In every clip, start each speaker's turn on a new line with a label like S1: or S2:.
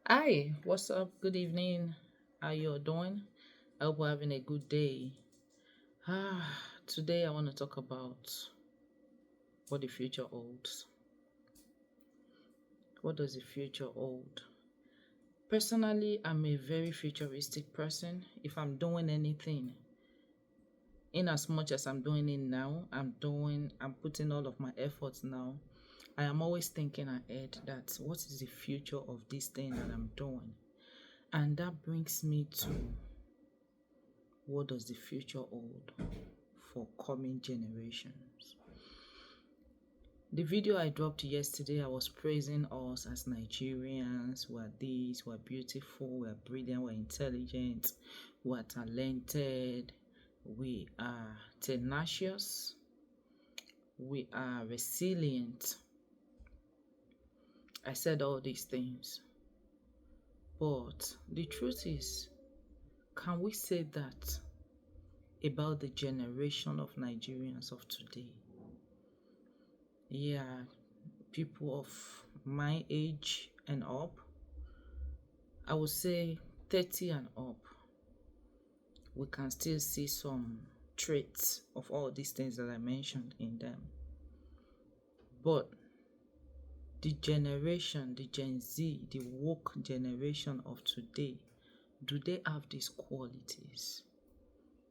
S1: Hi, what's up? Good evening. How you doing? I hope we're having a good day. Today I want to talk about what the future holds. What does the future hold? Personally, I'm a very futuristic person. If I'm doing anything, in as much as I'm doing it now, I'm putting all of my efforts now. I am always thinking ahead that what is the future of this thing that I'm doing? And that brings me to what does the future hold for coming generations? The video I dropped yesterday, I was praising us as Nigerians. We're this, we're beautiful, we're brilliant, we're intelligent, we're talented, we are tenacious, we are resilient. I said all these things. But the truth is, can we say that about the generation of Nigerians of today? Yeah, people of my age and up, I would say 30 and up, we can still see some traits of all these things that I mentioned in them. But the generation, the Gen Z, the woke generation of today, do they have these qualities?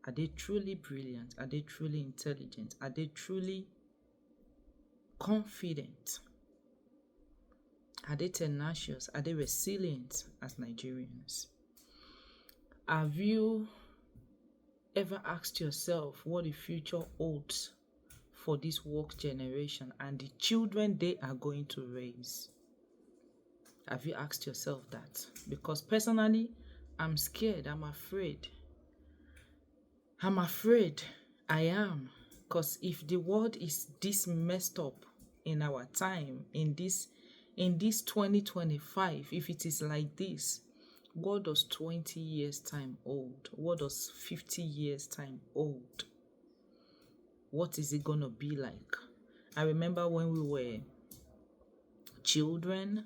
S1: Are they truly brilliant? Are they truly intelligent? Are they truly confident? Are they tenacious? Are they resilient as Nigerians? Have you ever asked yourself what the future holds for this woke generation and the children they are going to raise? Have you asked yourself that? Because personally, I'm scared, I'm afraid. I'm afraid I am. Because if the world is this messed up in our time, in this 2025, if it is like this, what does 20 years time hold? What does 50 years time hold? What is it gonna be like? I remember when we were children,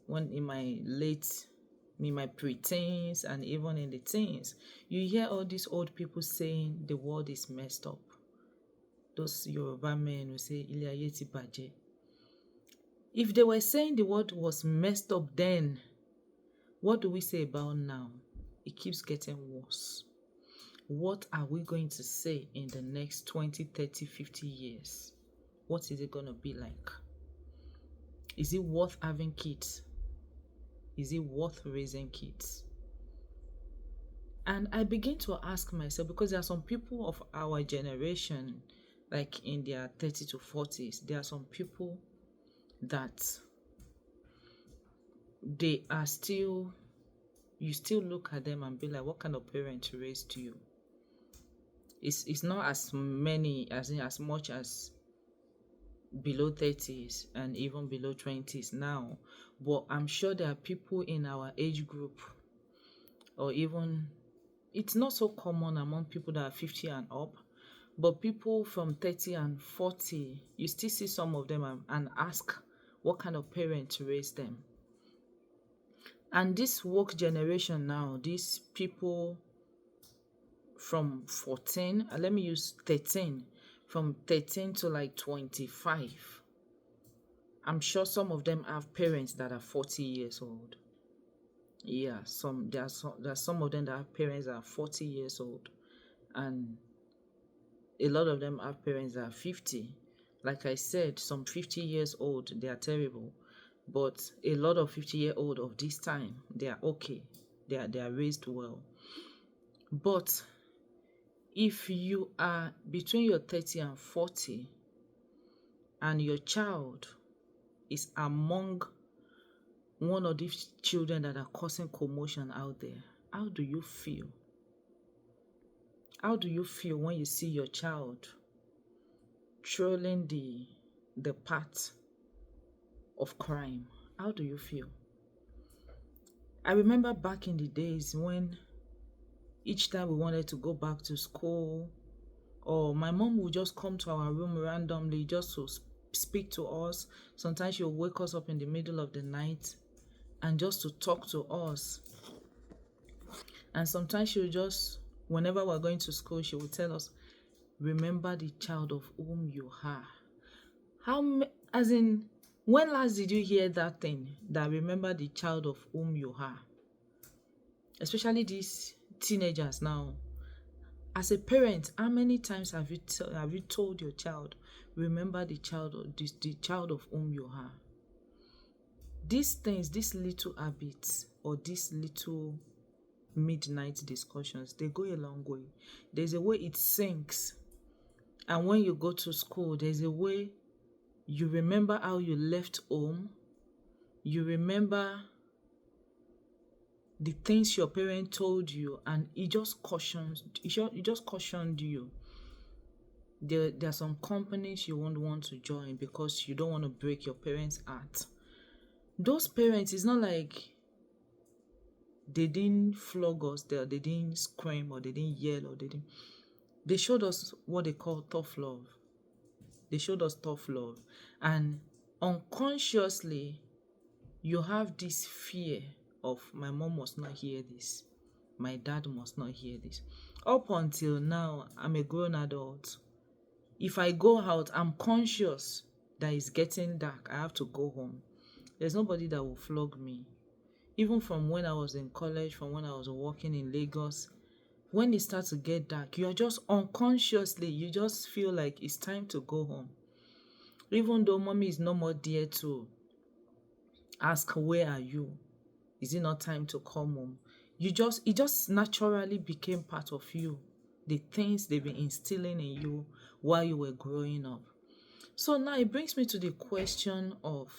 S1: when in my preteens and even in the teens, you hear all these old people saying the world is messed up. Those Yoruba men who say Ile aye ti baje. If they were saying the world was messed up then, what do we say about now? It keeps getting worse. What are we going to say in the next 20, 30, 50 years? What is it going to be like? Is it worth having kids? Is it worth raising kids? And I begin to ask myself, because there are some people of our generation, like in their 30 to 40s, there are some people that they are still, you still look at them and be like, what kind of parent raised you? It's not as many, as much as below 30s and even below 20s now, but I'm sure there are people in our age group, or even, it's not so common among people that are 50 and up, but people from 30 and 40, you still see some of them and ask what kind of parent to raise them. And this woke generation now, these people from 14, let me use 13, from 13 to like 25, I'm sure some of them have parents that are 40 years old. Yeah, there's some of them that have parents that are 40 years old, and a lot of them have parents that are 50. Like I said, some 50 years old, they are terrible, but a lot of 50-year-old of this time, they are okay. They are raised well. But if you are between your 30 and 40 and your child is among one of these children that are causing commotion out there, how do you feel? How do you feel when you see your child trolling the path of crime? How do you feel? I remember back in the days when each time we wanted to go back to school, or my mom would just come to our room randomly just to speak to us. Sometimes she'll wake us up in the middle of the night and just to talk to us. And sometimes she will just, whenever we're going to school, she will tell us, remember the child of whom you are. As in, when last did you hear that thing, that remember the child of whom you are? Especially these teenagers now. As a parent, how many times have you told your child, remember the child of whom you are? These things, these little habits, or these little midnight discussions, they go a long way. There's a way it sinks. And when you go to school, there's a way you remember how you left home. You remember the things your parent told you, and it just cautioned you. There are some companies you won't want to join because you don't want to break your parents' heart. Those parents, it's not like they didn't flog us, they didn't scream, or they didn't yell, they showed us what they call tough love. They showed us tough love. And unconsciously, you have this fear of, my mom must not hear this, my dad must not hear this. Up until now, I'm a grown adult. If I go out, I'm conscious that it's getting dark, I have to go home. There's nobody that will flog me. Even from when I was in college, from when I was working in Lagos, when it starts to get dark, you're just unconsciously, you just feel like it's time to go home. Even though mommy is no more there to ask, where are you? Is it not time to come home? It just naturally became part of you. The things they've been instilling in you while you were growing up. So now it brings me to the question of,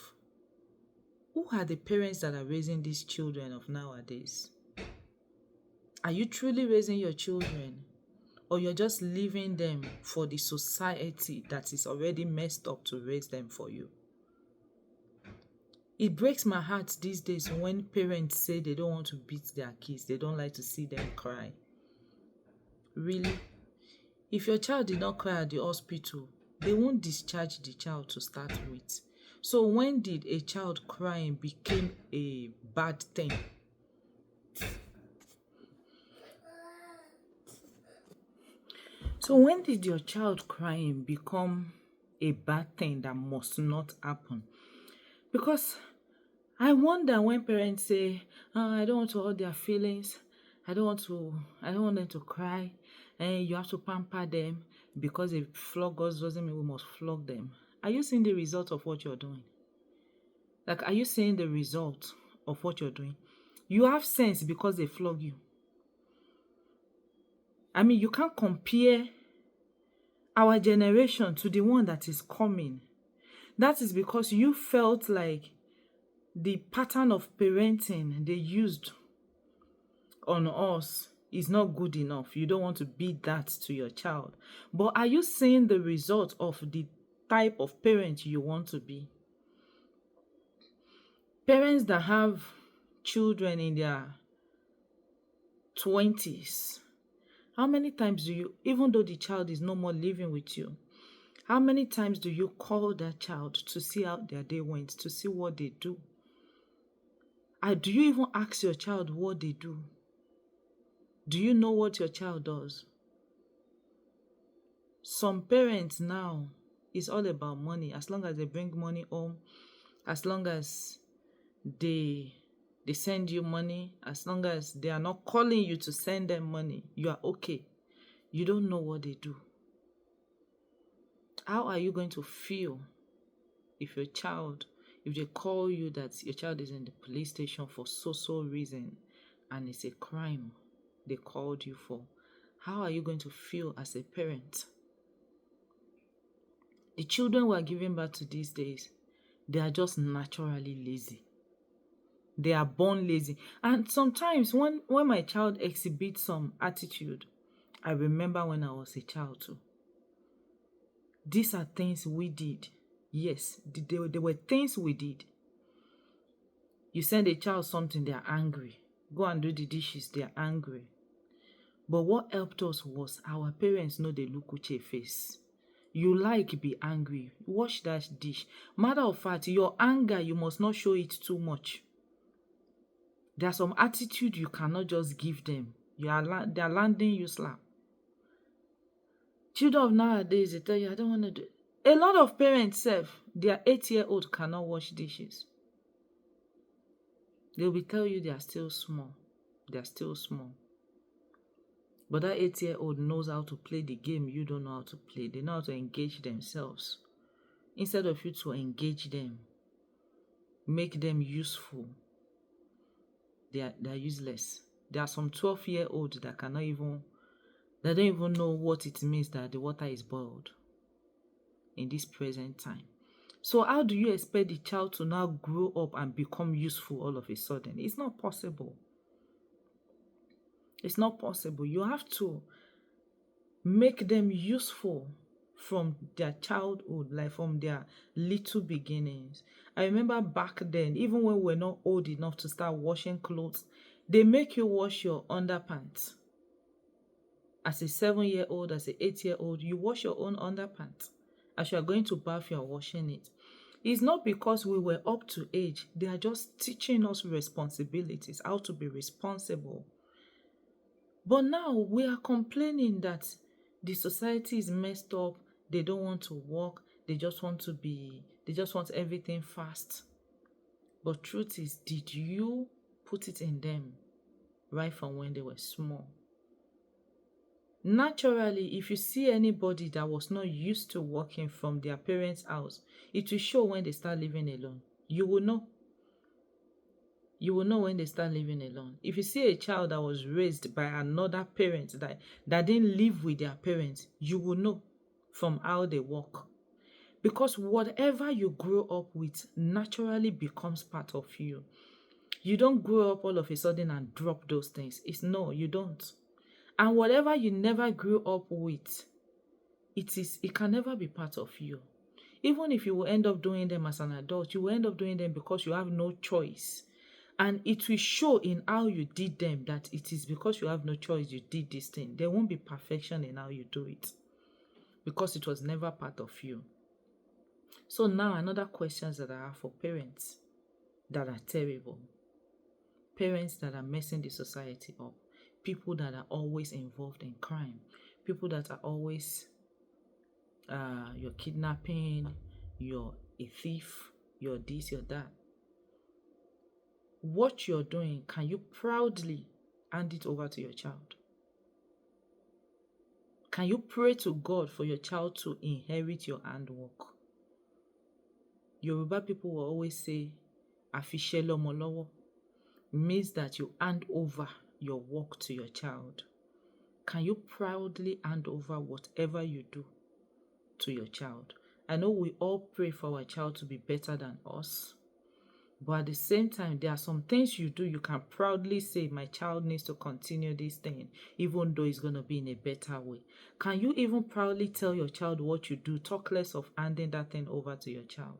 S1: who are the parents that are raising these children of nowadays? Are you truly raising your children, or you're just leaving them for the society that is already messed up to raise them for you? It breaks my heart these days when parents say they don't want to beat their kids. They don't like to see them cry. Really? If your child did not cry at the hospital, they won't discharge the child to start with. So when did a child crying become a bad thing? So when did your child crying become a bad thing that must not happen? Because I wonder when parents say, I don't want to hurt their feelings, I don't want them to cry, and you have to pamper them because they flog us doesn't mean we must flog them. Are you seeing the result of what you're doing? Like, are you seeing the result of what you're doing? You have sense because they flog you. I mean, you can't compare our generation to the one that is coming. That is because you felt like the pattern of parenting they used on us is not good enough. You don't want to be that to your child. But are you seeing the result of the type of parent you want to be? Parents that have children in their 20s, how many times do you, even though the child is no more living with you, how many times do you call that child to see how their day went, to see what they do? Do you even ask your child what they do? Do you know what your child does? Some parents now, it's all about money. As long as they bring money home, as long as they send you money, as long as they are not calling you to send them money, you are okay. You don't know what they do. How are you going to feel if they call you that your child is in the police station for so reason and it's a crime they called you for? How are you going to feel as a parent? The children we are giving birth to these days, they are just naturally lazy. They are born lazy. And sometimes when my child exhibits some attitude, I remember when I was a child too. These are things we did. Yes, there were things we did. You send a child something, they are angry. Go and do the dishes, they are angry. But what helped us was our parents know they look with your face. You be angry. Wash that dish. Matter of fact, your anger, you must not show it too much. There are some attitude you cannot just give them. They are landing you slap. Children of nowadays, they tell you, I don't want to do. A lot of parents self, their 8-year-old cannot wash dishes. They will tell you they are still small. They are still small. But that 8-year-old knows how to play the game you don't know how to play. They know how to engage themselves. Instead of you to engage them, make them useful, they're useless. There are some 12-year-olds that cannot even, they don't even know what it means that the water is boiled in this present time. So how do you expect the child to now grow up and become useful all of a sudden? It's not possible. It's not possible. You have to make them useful from their childhood, like from their little beginnings. I remember back then, even when we're not old enough to start washing clothes, they make you wash your underpants. As a 7-year-old, as an 8-year-old, you wash your own underpants. As you are going to bath, you are washing it. It's not because we were up to age. They are just teaching us responsibilities, how to be responsible. But now we are complaining that the society is messed up. They don't want to work. They just want everything fast. But truth is, did you put it in them right from when they were small? Naturally, if you see anybody that was not used to working from their parents' house, it will show when they start living alone. You will know. You will know when they start living alone. If you see a child that was raised by another parent that didn't live with their parents, you will know from how they walk. Because whatever you grow up with naturally becomes part of you. You don't grow up all of a sudden and drop those things. No, you don't. And whatever you never grew up with, it can never be part of you. Even if you will end up doing them as an adult, you will end up doing them because you have no choice. And it will show in how you did them that it is because you have no choice you did this thing. There won't be perfection in how you do it because it was never part of you. So now another questions that I have for parents that are terrible. Parents that are messing the society up. People that are always involved in crime. People that are always you're kidnapping, you're a thief, you're this, you're that. What you're doing, can you proudly hand it over to your child? Can you pray to God for your child to inherit your handwork? Yoruba people will always say, "Afise lomo lowo," means that you hand over your work to your child. Can you proudly hand over whatever you do to your child? I know we all pray for our child to be better than us. But at the same time, there are some things you do, you can proudly say, my child needs to continue this thing, even though it's going to be in a better way. Can you even proudly tell your child what you do? Talk less of handing that thing over to your child.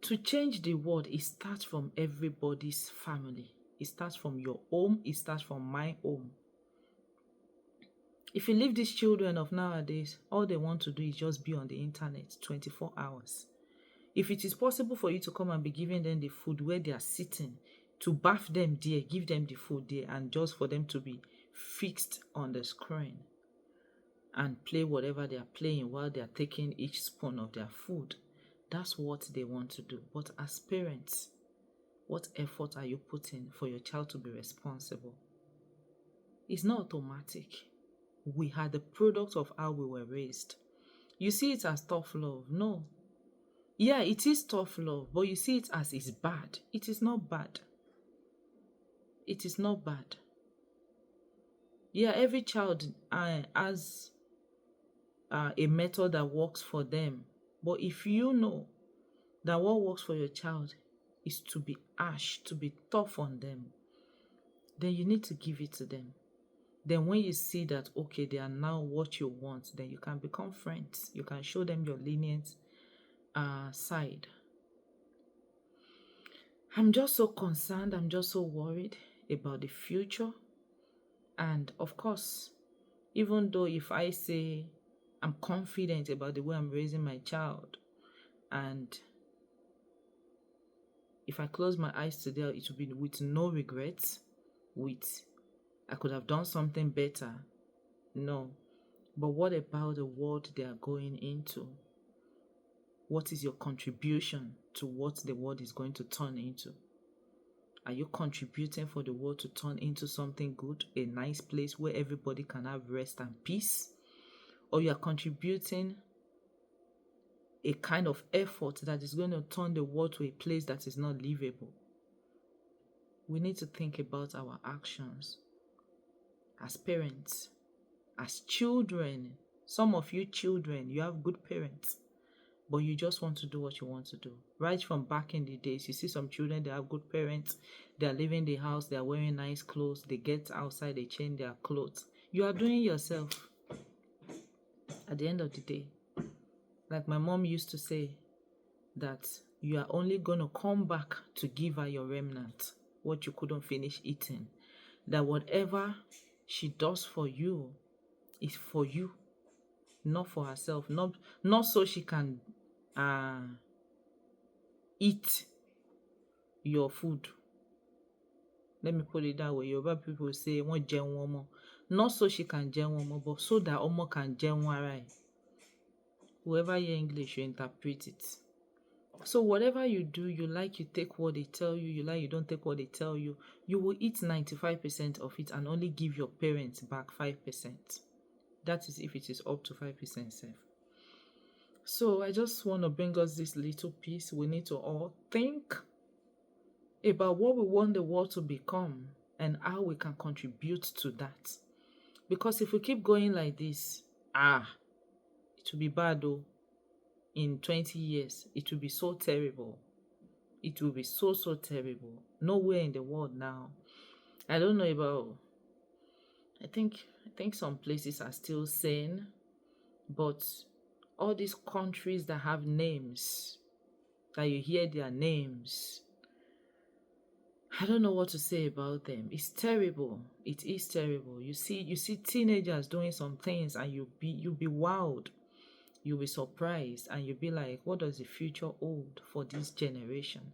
S1: To change the world, it starts from everybody's family. It starts from your home. It starts from my home. If you leave these children of nowadays, all they want to do is just be on the internet 24 hours. If it is possible for you to come and be giving them the food where they are sitting, to bath them there, give them the food there, and just for them to be fixed on the screen and play whatever they are playing while they are taking each spoon of their food, that's what they want to do. But as parents, what effort are you putting for your child to be responsible? It's not automatic. We are the product of how we were raised. You see it as tough love. No. Yeah, it is tough love, but you see it as it's bad. It is not bad. It is not bad. Yeah, every child has a method that works for them. But if you know that what works for your child is to be harsh, to be tough on them, then you need to give it to them. Then when you see that, okay, they are now what you want, then you can become friends. You can show them your lenient side. I'm just so concerned. I'm just so worried about the future. And of course, even though if I say I'm confident about the way I'm raising my child, and If I close my eyes today, it will be with no regrets, with I could have done something better. No. But what about the world they are going into? What is your contribution to what the world is going to turn into? Are you contributing for the world to turn into something good, a nice place where everybody can have rest and peace? Or you are contributing a kind of effort that is going to turn the world to a place that is not livable? We need to think about our actions as parents, as children. Some of you children, you have good parents, but you just want to do what you want to do. Right from back in the days, you see some children, they have good parents, they are leaving the house, they are wearing nice clothes, they get outside, they change their clothes. You are doing yourself at the end of the day. Like my mom used to say, that you are only going to come back to give her your remnant, what you couldn't finish eating. That whatever she does for you is for you, not for herself, not so she can eat your food. Let me put it that way. Yoruba people say, "Wọ́n jẹun ọmọ." Not so she can jẹun ọmọ, but so that ọmọ can jẹun ara ẹ̀. Whoever hear English, you interpret it. So whatever you do, you like, you take what they tell you, you like, you don't take what they tell you, you will eat 95% of it and only give your parents back 5%. That is if it is up to 5% safe. So I just want to bring us this little piece. We need to all think about what we want the world to become and how we can contribute to that. Because if we keep going like this, it will be bad though. In 20 years, it will be so terrible. It will be so terrible. Nowhere in the world now. I don't know about, I think some places are still sane, but all these countries that have names, that you hear their names, I don't know what to say about them. It's terrible. It is terrible. You see teenagers doing some things and you'll be wowed. You'll be surprised and you'll be like, what does the future hold for this generation?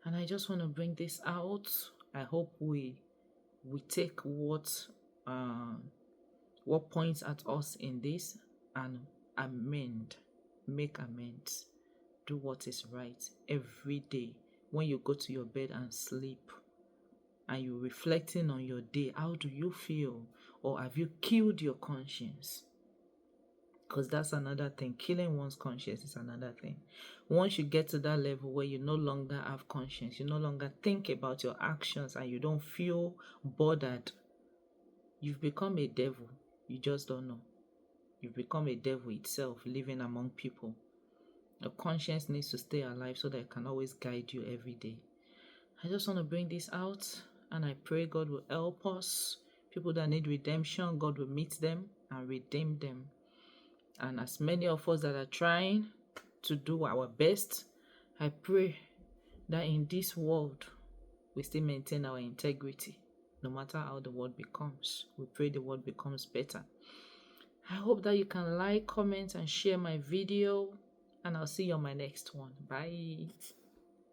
S1: And I just want to bring this out. I hope we take what points at us in this and make amends. Do what is right every day. When you go to your bed and sleep and you're reflecting on your day, how do you feel? Or have you killed your conscience? Because that's another thing. Killing one's conscience is another thing. Once you get to that level where you no longer have conscience, you no longer think about your actions and you don't feel bothered, you've become a devil. You just don't know. You've become a devil itself, living among people. Your conscience needs to stay alive so that it can always guide you every day. I just want to bring this out and I pray God will help us. People that need redemption, God will meet them and redeem them. And as many of us that are trying to do our best, I pray that in this world, we still maintain our integrity, no matter how the world becomes. We pray the world becomes better. I hope that you can like, comment, and share my video, and I'll see you on my next one. Bye.